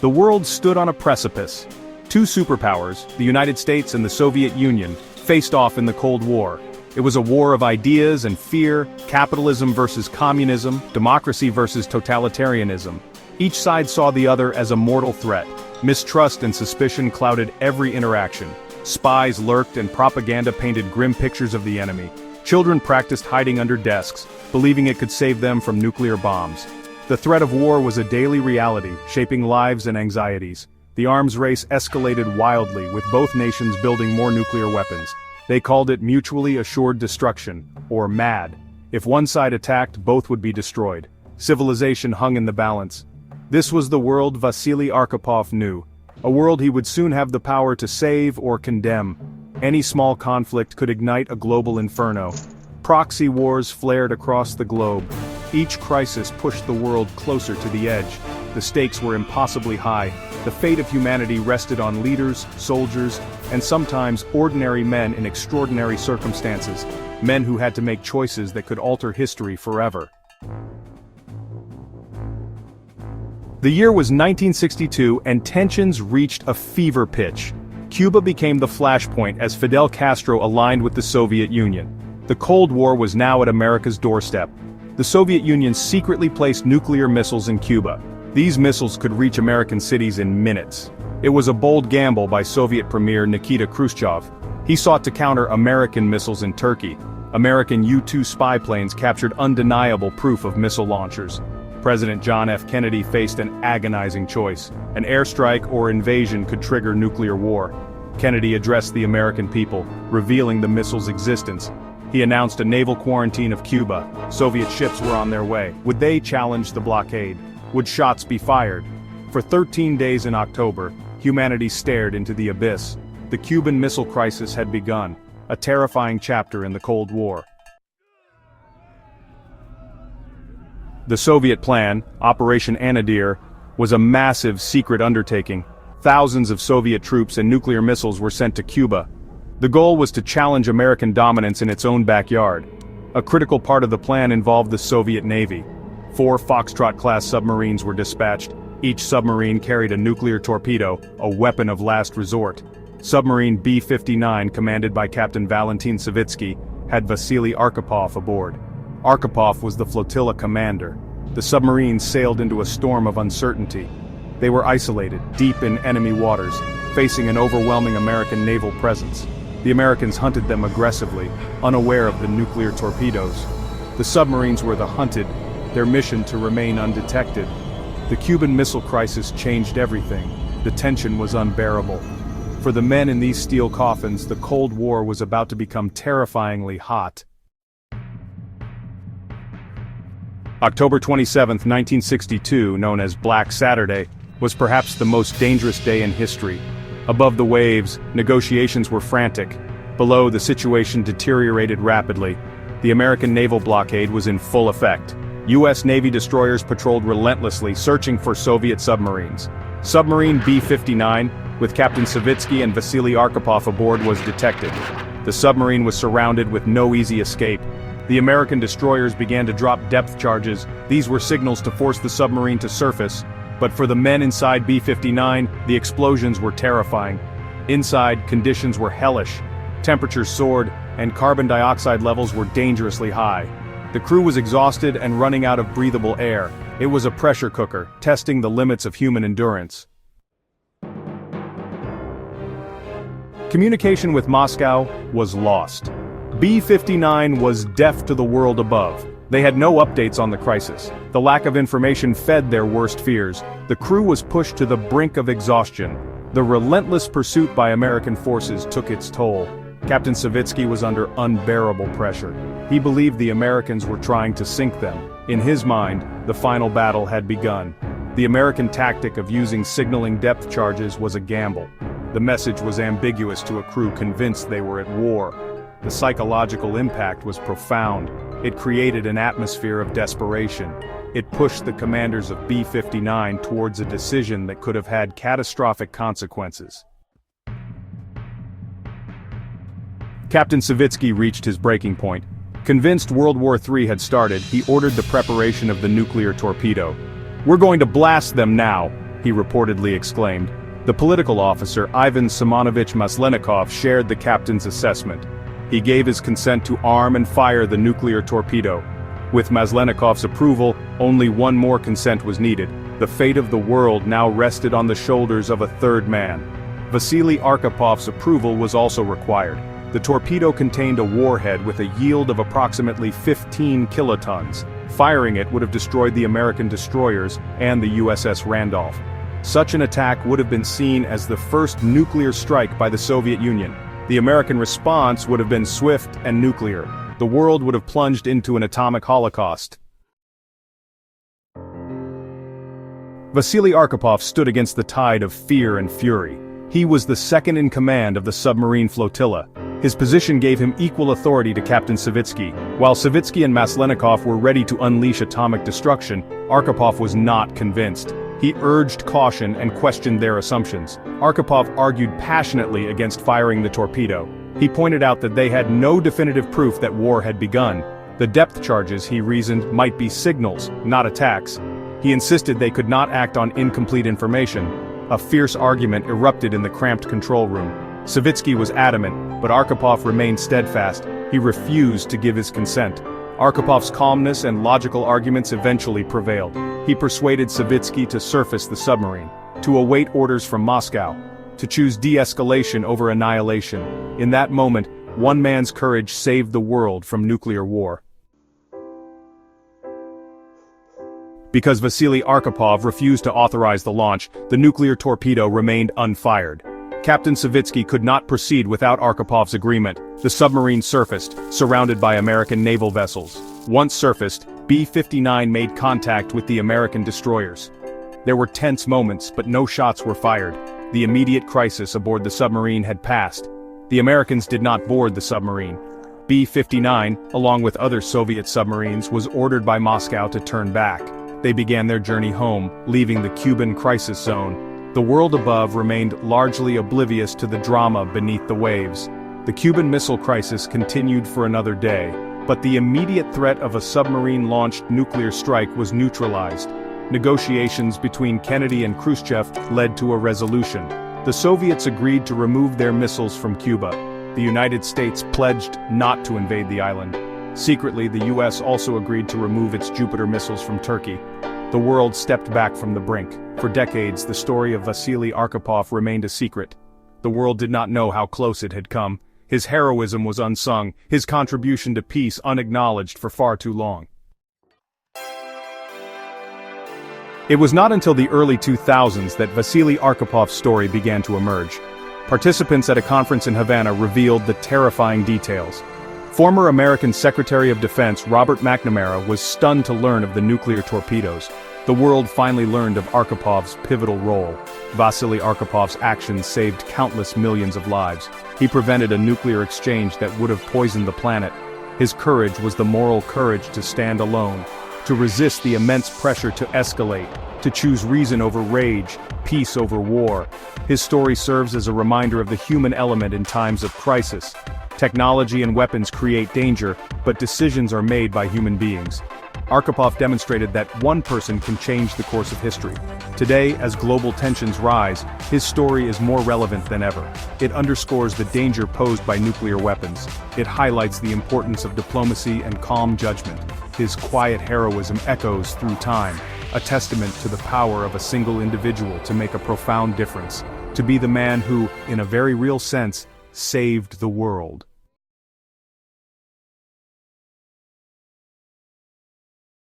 The world stood on a precipice. Two superpowers, the United States and the Soviet Union, faced off in the Cold War. It was a war of ideas and fear, capitalism versus communism, democracy versus totalitarianism. Each side saw the other as a mortal threat. Mistrust and suspicion clouded every interaction. Spies lurked and propaganda painted grim pictures of the enemy. Children practiced hiding under desks, believing it could save them from nuclear bombs. The threat of war was a daily reality, shaping lives and anxieties. The arms race escalated wildly, with both nations building more nuclear weapons. They called it mutually assured destruction, or MAD. If one side attacked, both would be destroyed. Civilization hung in the balance. This was the world Vasili Arkhipov knew. A world he would soon have the power to save or condemn. Any small conflict could ignite a global inferno. Proxy wars flared across the globe. Each crisis pushed the world closer to the edge. The stakes were impossibly high. The fate of humanity rested on leaders, soldiers, and sometimes ordinary men in extraordinary circumstances. Men who had to make choices that could alter history forever. The year was 1962 and tensions reached a fever pitch. Cuba became the flashpoint as Fidel Castro aligned with the Soviet Union. The Cold War was now at America's doorstep. The Soviet Union secretly placed nuclear missiles in Cuba. These missiles could reach American cities in minutes. It was a bold gamble by Soviet Premier Nikita Khrushchev. He sought to counter American missiles in Turkey. American U-2 spy planes captured undeniable proof of missile launchers. President John F. Kennedy faced an agonizing choice. An airstrike or invasion could trigger nuclear war. Kennedy addressed the American people, revealing the missile's existence. He announced a naval quarantine of Cuba. Soviet ships were on their way. Would they challenge the blockade? Would shots be fired? For 13 days in October, humanity stared into the abyss. The Cuban Missile Crisis had begun, a terrifying chapter in the Cold War. The Soviet plan, Operation Anadir, was a massive secret undertaking. Thousands of Soviet troops and nuclear missiles were sent to Cuba. The goal was to challenge American dominance in its own backyard. A critical part of the plan involved the Soviet Navy. 4 Foxtrot-class submarines were dispatched. Each submarine carried a nuclear torpedo, a weapon of last resort. Submarine B-59, commanded by Captain Valentin Savitsky, had Vasili Arkhipov aboard. Arkhipov was the flotilla commander. The submarines sailed into a storm of uncertainty. They were isolated, deep in enemy waters, facing an overwhelming American naval presence. The Americans hunted them aggressively, unaware of the nuclear torpedoes. The submarines were the hunted, their mission to remain undetected. The Cuban Missile Crisis changed everything. The tension was unbearable. For the men in these steel coffins, the Cold War was about to become terrifyingly hot. October 27, 1962, known as Black Saturday, was perhaps the most dangerous day in history. Above the waves, negotiations were frantic. Below, the situation deteriorated rapidly. The American naval blockade was in full effect. U.S. Navy destroyers patrolled relentlessly, searching for Soviet submarines. Submarine B-59, with Captain Savitsky and Vasili Arkhipov aboard, was detected. The submarine was surrounded with no easy escape. The American destroyers began to drop depth charges. These were signals to force the submarine to surface. But for the men inside B-59, the explosions were terrifying. Inside, conditions were hellish. Temperatures soared, and carbon dioxide levels were dangerously high. The crew was exhausted and running out of breathable air. It was a pressure cooker, testing the limits of human endurance. Communication with Moscow was lost. B-59 was deaf to the world above. They had no updates on the crisis. The lack of information fed their worst fears. The crew was pushed to the brink of exhaustion. The relentless pursuit by American forces took its toll. Captain Savitsky was under unbearable pressure. He believed the Americans were trying to sink them. In his mind, the final battle had begun. The American tactic of using signaling depth charges was a gamble. The message was ambiguous to a crew convinced they were at war. The psychological impact was profound. It created an atmosphere of desperation. It pushed the commanders of B-59 towards a decision that could have had catastrophic consequences. Captain Savitsky reached his breaking point. Convinced World War III had started, he ordered the preparation of the nuclear torpedo. "We're going to blast them now," he reportedly exclaimed. The political officer Ivan Simonovich Maslenikov shared the captain's assessment. He gave his consent to arm and fire the nuclear torpedo. With Maslenikov's approval, only one more consent was needed. The fate of the world now rested on the shoulders of a third man. Vasili Arkhipov's approval was also required. The torpedo contained a warhead with a yield of approximately 15 kilotons. Firing it would have destroyed the American destroyers and the USS Randolph. Such an attack would have been seen as the first nuclear strike by the Soviet Union. The American response would have been swift and nuclear. The world would have plunged into an atomic holocaust. Vasili Arkhipov stood against the tide of fear and fury. He was the second in command of the submarine flotilla. His position gave him equal authority to Captain Savitsky. While Savitsky and Maslenikov were ready to unleash atomic destruction, Arkhipov was not convinced. He urged caution and questioned their assumptions. Arkhipov argued passionately against firing the torpedo. He pointed out that they had no definitive proof that war had begun. The depth charges, he reasoned, might be signals, not attacks. He insisted they could not act on incomplete information. A fierce argument erupted in the cramped control room. Savitsky was adamant, but Arkhipov remained steadfast. He refused to give his consent. Arkhipov's calmness and logical arguments eventually prevailed. He persuaded Savitsky to surface the submarine, to await orders from Moscow, to choose de-escalation over annihilation. In that moment, one man's courage saved the world from nuclear war. Because Vasili Arkhipov refused to authorize the launch, the nuclear torpedo remained unfired. Captain Savitsky could not proceed without Arkhipov's agreement. The submarine surfaced, surrounded by American naval vessels. Once surfaced, B-59 made contact with the American destroyers. There were tense moments, but no shots were fired. The immediate crisis aboard the submarine had passed. The Americans did not board the submarine. B-59, along with other Soviet submarines, was ordered by Moscow to turn back. They began their journey home, leaving the Cuban crisis zone. The world above remained largely oblivious to the drama beneath the waves. The Cuban Missile Crisis continued for another day, but the immediate threat of a submarine-launched nuclear strike was neutralized. Negotiations between Kennedy and Khrushchev led to a resolution. The Soviets agreed to remove their missiles from Cuba. The United States pledged not to invade the island. Secretly, the US also agreed to remove its Jupiter missiles from Turkey. The world stepped back from the brink. For decades, the story of Vasili Arkhipov remained a secret. The world did not know how close it had come. His heroism was unsung, his contribution to peace unacknowledged for far too long. It was not until the early 2000s that Vasili Arkhipov's story began to emerge. Participants at a conference in Havana revealed the terrifying details. Former American Secretary of Defense Robert McNamara was stunned to learn of the nuclear torpedoes. The world finally learned of Arkhipov's pivotal role. Vasili Arkhipov's actions saved countless millions of lives. He prevented a nuclear exchange that would have poisoned the planet. His courage was the moral courage to stand alone, to resist the immense pressure to escalate, to choose reason over rage, peace over war. His story serves as a reminder of the human element in times of crisis. Technology and weapons create danger, but decisions are made by human beings. Arkhipov demonstrated that one person can change the course of history. Today, as global tensions rise, his story is more relevant than ever. It underscores the danger posed by nuclear weapons. It highlights the importance of diplomacy and calm judgment. His quiet heroism echoes through time, a testament to the power of a single individual to make a profound difference, to be the man who, in a very real sense, saved the world.